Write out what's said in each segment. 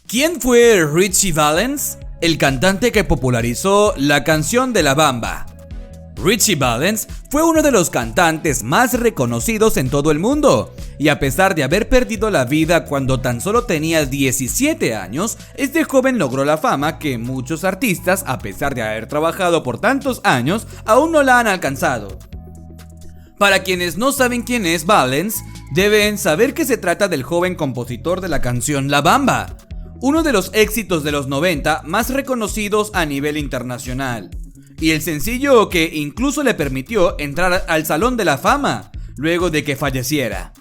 ¿Quién fue Ritchie Valens? El cantante que popularizó la canción de La Bamba. Ritchie Valens fue uno de los cantantes más reconocidos en todo el mundo, y a pesar de haber perdido la vida cuando tan solo tenía 17 años, este joven logró la fama que muchos artistas, a pesar de haber trabajado por tantos años, aún no la han alcanzado. Para quienes no saben quién es Valens, deben saber que se trata del joven compositor de la canción La Bamba, uno de los éxitos de los 90 más reconocidos a nivel internacional, y el sencillo que incluso le permitió entrar al Salón de la Fama luego de que falleciera.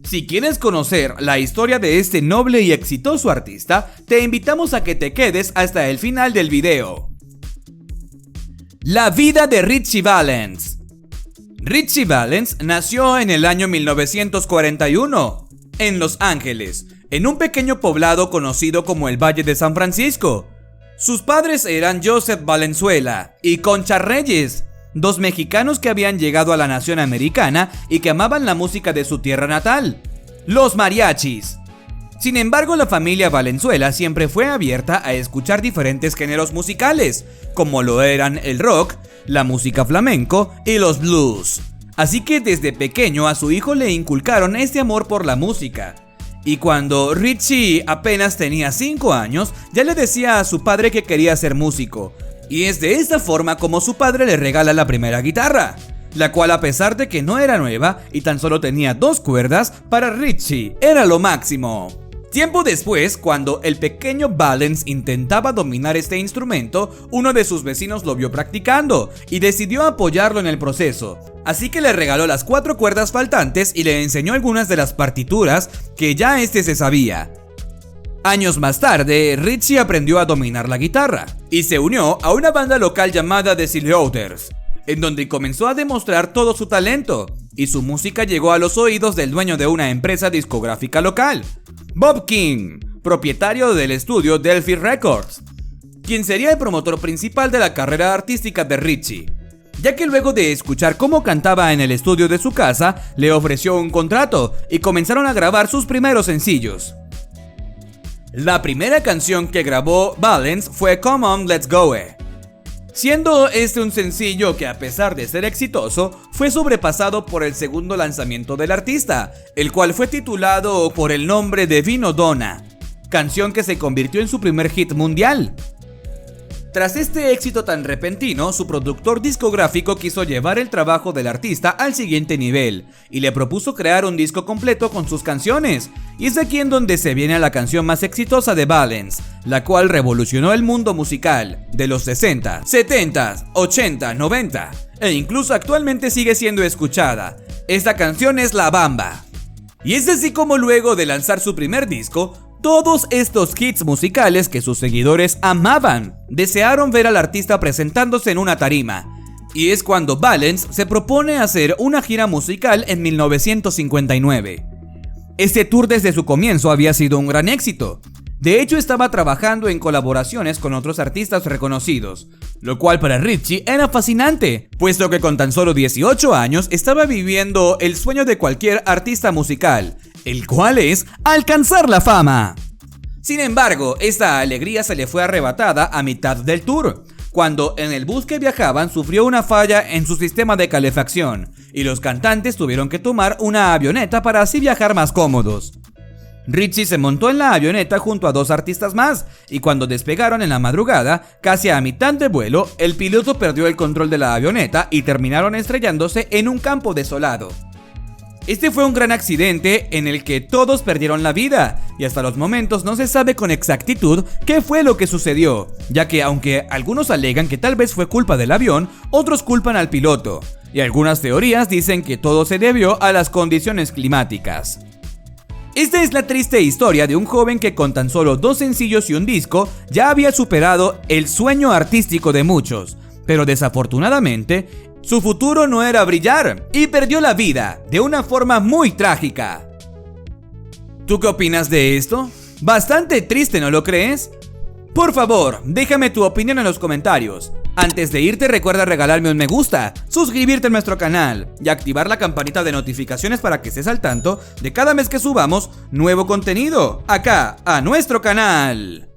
Si quieres conocer la historia de este noble y exitoso artista, te invitamos a que te quedes hasta el final del video. La vida de Ritchie Valens. Ritchie Valens nació en el año 1941 en Los Ángeles, en un pequeño poblado conocido como el Valle de San Francisco. Sus padres eran Joseph Valenzuela y Concha Reyes, dos mexicanos que habían llegado a la nación americana y que amaban la música de su tierra natal, los mariachis. Sin embargo, la familia Valenzuela siempre fue abierta a escuchar diferentes géneros musicales, como lo eran el rock, la música flamenco y los blues. Así que desde pequeño a su hijo le inculcaron este amor por la música. Y cuando Ritchie apenas tenía 5 años, ya le decía a su padre que quería ser músico. Y es de esta forma como su padre le regala la primera guitarra, la cual, a pesar de que no era nueva y tan solo tenía 2 cuerdas, para Ritchie era lo máximo. Tiempo después, cuando el pequeño Valens intentaba dominar este instrumento, uno de sus vecinos lo vio practicando y decidió apoyarlo en el proceso. Así que le regaló las 4 cuerdas faltantes y le enseñó algunas de las partituras que ya este se sabía. Años más tarde, Ritchie aprendió a dominar la guitarra y se unió a una banda local llamada The Silhouetters, en donde comenzó a demostrar todo su talento, y su música llegó a los oídos del dueño de una empresa discográfica local, Bob King, propietario del estudio Delphi Records, quien sería el promotor principal de la carrera artística de Ritchie, ya que luego de escuchar cómo cantaba en el estudio de su casa, le ofreció un contrato y comenzaron a grabar sus primeros sencillos. La primera canción que grabó Valens fue Come On Let's Go, siendo este un sencillo que, a pesar de ser exitoso, fue sobrepasado por el segundo lanzamiento del artista, el cual fue titulado por el nombre de Vino Donna, canción que se convirtió en su primer hit mundial. Tras este éxito tan repentino, su productor discográfico quiso llevar el trabajo del artista al siguiente nivel y le propuso crear un disco completo con sus canciones. Y es aquí en donde se viene la canción más exitosa de Valens, la cual revolucionó el mundo musical de los 60, 70, 80, 90 e incluso actualmente sigue siendo escuchada. Esta canción es La Bamba. Y es así como luego de lanzar su primer disco, todos estos hits musicales que sus seguidores amaban, desearon ver al artista presentándose en una tarima. Y es cuando Valens se propone hacer una gira musical en 1959. Este tour desde su comienzo había sido un gran éxito. De hecho, estaba trabajando en colaboraciones con otros artistas reconocidos, lo cual para Ritchie era fascinante, puesto que con tan solo 18 años estaba viviendo el sueño de cualquier artista musical, el cual es alcanzar la fama. Sin embargo, esta alegría se le fue arrebatada a mitad del tour, cuando en el bus que viajaban sufrió una falla en su sistema de calefacción, y los cantantes tuvieron que tomar una avioneta para así viajar más cómodos. Ritchie se montó en la avioneta junto a 2 artistas más, y cuando despegaron en la madrugada, casi a mitad de vuelo, el piloto perdió el control de la avioneta y terminaron estrellándose en un campo desolado. Este fue un gran accidente en el que todos perdieron la vida, y hasta los momentos no se sabe con exactitud qué fue lo que sucedió, ya que aunque algunos alegan que tal vez fue culpa del avión, otros culpan al piloto, y algunas teorías dicen que todo se debió a las condiciones climáticas. Esta es la triste historia de un joven que con tan solo 2 sencillos y un disco ya había superado el sueño artístico de muchos, pero desafortunadamente su futuro no era brillar y perdió la vida de una forma muy trágica. ¿Tú qué opinas de esto? Bastante triste, ¿no lo crees? Por favor, déjame tu opinión en los comentarios. Antes de irte, recuerda regalarme un me gusta, suscribirte a nuestro canal y activar la campanita de notificaciones para que estés al tanto de cada mes que subamos nuevo contenido acá a nuestro canal.